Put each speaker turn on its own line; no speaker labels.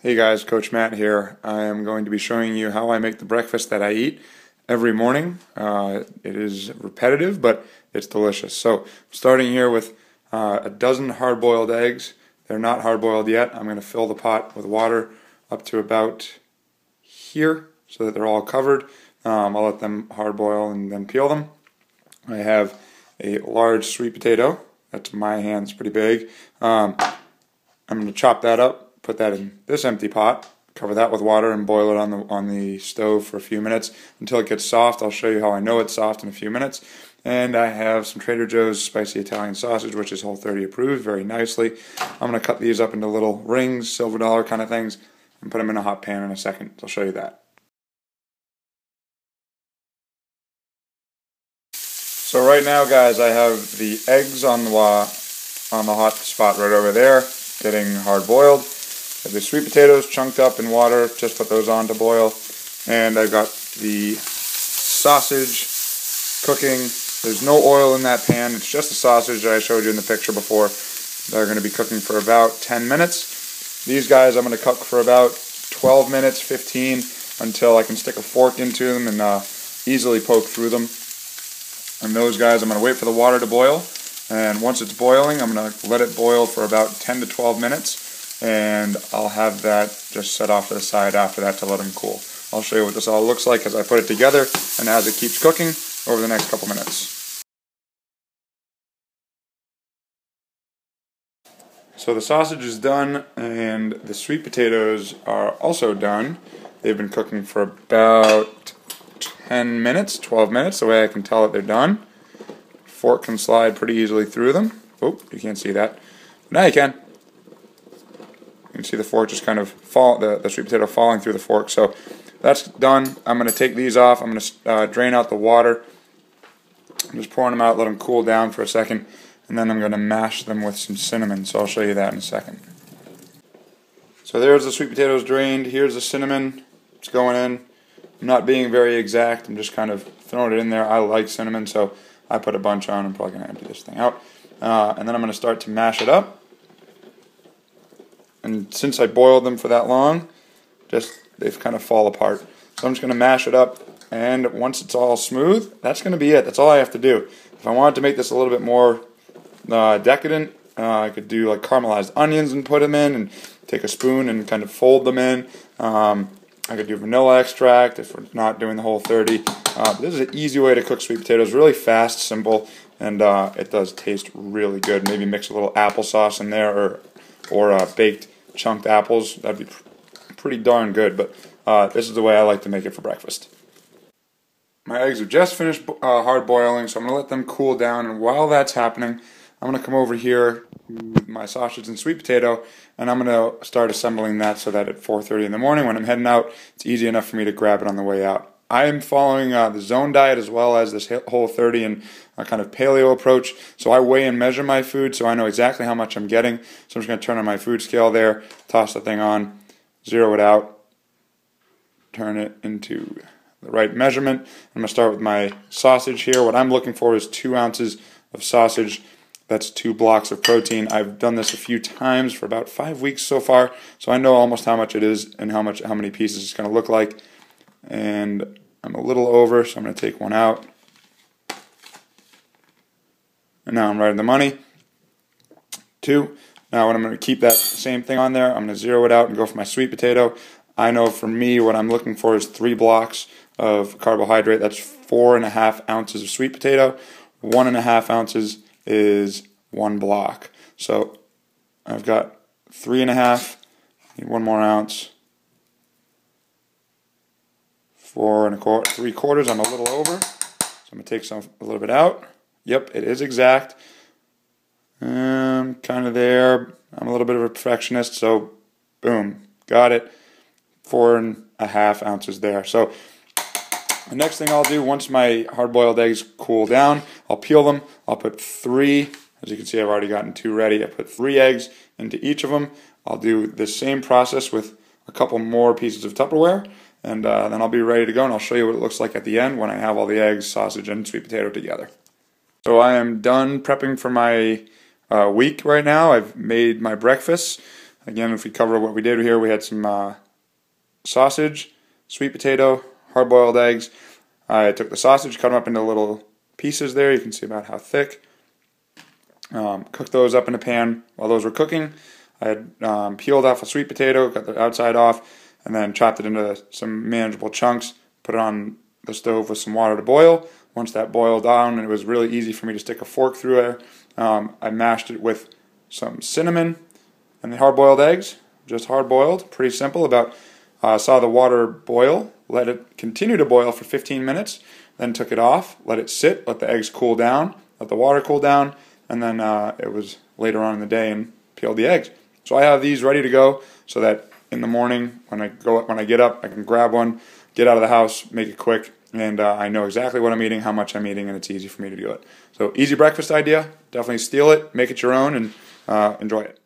Hey guys, Coach Matt here. I am going to be showing you how I make the breakfast that I eat every morning. It is repetitive, but it's delicious. So, starting here with a dozen hard-boiled eggs. They're not hard-boiled yet. I'm going to fill the pot with water up to about here so that they're all covered. I'll let them hard-boil and then peel them. I have a large sweet potato. That's my hand's pretty big. I'm going to chop that up. Put that in this empty pot, cover that with water, and boil it on the stove for a few minutes until it gets soft. I'll show you how I know it's soft in a few minutes. And I have some Trader Joe's spicy Italian sausage, which is Whole30 approved, very nicely. I'm going to cut these up into little rings, silver dollar kind of things, and put them in a hot pan in a second. I'll show you that. So right now, guys, I have the eggs on the hot spot right over there, getting hard boiled. I have the sweet potatoes chunked up in water, just put those on to boil. And I've got the sausage cooking. There's no oil in that pan, it's just the sausage that I showed you in the picture before. They're going to be cooking for about 10 minutes. These guys I'm going to cook for about 12 minutes, 15, until I can stick a fork into them and easily poke through them. And those guys, I'm going to wait for the water to boil. And once it's boiling, I'm going to let it boil for about 10 to 12 minutes. And I'll have that just set off to the side after that to let them cool. I'll show you what this all looks like as I put it together and as it keeps cooking over the next couple minutes. So the sausage is done and the sweet potatoes are also done. They've been cooking for about 10 minutes, 12 minutes, the way I can tell that they're done. Fork can slide pretty easily through them. Oh, you can't see that. Now you can. You can see the fork just kind of the sweet potato falling through the fork. So that's done. I'm going to take these off. I'm going to drain out the water. I'm just pouring them out, let them cool down for a second, and then I'm going to mash them with some cinnamon. So I'll show you that in a second. So there's the sweet potatoes drained. Here's the cinnamon. It's going in. I'm not being very exact. I'm just kind of throwing it in there. I like cinnamon, so I put a bunch on. I'm probably going to empty this thing out. And then I'm going to start to mash it up. And since I boiled them for that long, they've kind of fall apart. So I'm just going to mash it up, and once it's all smooth, that's going to be it. That's all I have to do. If I wanted to make this a little bit more decadent, I could do like caramelized onions and put them in, and take a spoon and kind of fold them in. I could do vanilla extract if we're not doing the Whole30. This is an easy way to cook sweet potatoes, really fast, simple, and it does taste really good. Maybe mix a little applesauce in there or baked chunked apples. That'd be pretty darn good, but this is the way I like to make it for breakfast. My eggs have just finished hard boiling, so I'm going to let them cool down, and while that's happening, I'm going to come over here with my sausage and sweet potato, and I'm going to start assembling that so that at 4:30 in the morning when I'm heading out, it's easy enough for me to grab it on the way out. I am following the zone diet as well as this Whole30 and kind of paleo approach. So I weigh and measure my food so I know exactly how much I'm getting. So I'm just going to turn on my food scale there, toss the thing on, zero it out, turn it into the right measurement. I'm going to start with my sausage here. What I'm looking for is 2 ounces of sausage. That's 2 blocks of protein. I've done this a few times for about 5 weeks so far, so I know almost how much it is and how many pieces it's going to look like. And I'm a little over, so I'm going to take one out. And now I'm right in the money. 2. Now what I'm going to keep that same thing on there. I'm going to zero it out and go for my sweet potato. I know for me what I'm looking for is 3 blocks of carbohydrate. That's 4.5 ounces of sweet potato. 1.5 ounces is 1 block. So I've got 3.5. Need 1 more ounce. 4 3/4. I'm a little over. So I'm going to take a little bit out. Yep, it is exact. Kind of there. I'm a little bit of a perfectionist, so boom, got it. 4.5 ounces there. So the next thing I'll do, once my hard-boiled eggs cool down, I'll peel them. I'll put 3, as you can see I've already gotten 2 ready. I put 3 eggs into each of them. I'll do the same process with a couple more pieces of Tupperware, and then I'll be ready to go, and I'll show you what it looks like at the end when I have all the eggs, sausage, and sweet potato together. So I am done prepping for my week right now. I've made my breakfast. Again, if we cover what we did here, we had some sausage, sweet potato, hard-boiled eggs. I took the sausage, cut them up into little pieces there. You can see about how thick. Cooked those up in a pan. While those were cooking, I had peeled off a sweet potato, cut the outside off, and then chopped it into some manageable chunks, put it on the stove with some water to boil. Once that boiled down, and it was really easy for me to stick a fork through there, I mashed it with some cinnamon and the hard-boiled eggs, just hard-boiled, pretty simple. Saw the water boil, let it continue to boil for 15 minutes, then took it off, let it sit, let the eggs cool down, let the water cool down, and then it was later on in the day and peeled the eggs. So I have these ready to go so that in the morning when I get up, I can grab one, get out of the house, make it quick, and I know exactly what I'm eating, how much I'm eating, and it's easy for me to do it. So easy breakfast idea. Definitely steal it, make it your own, and enjoy it.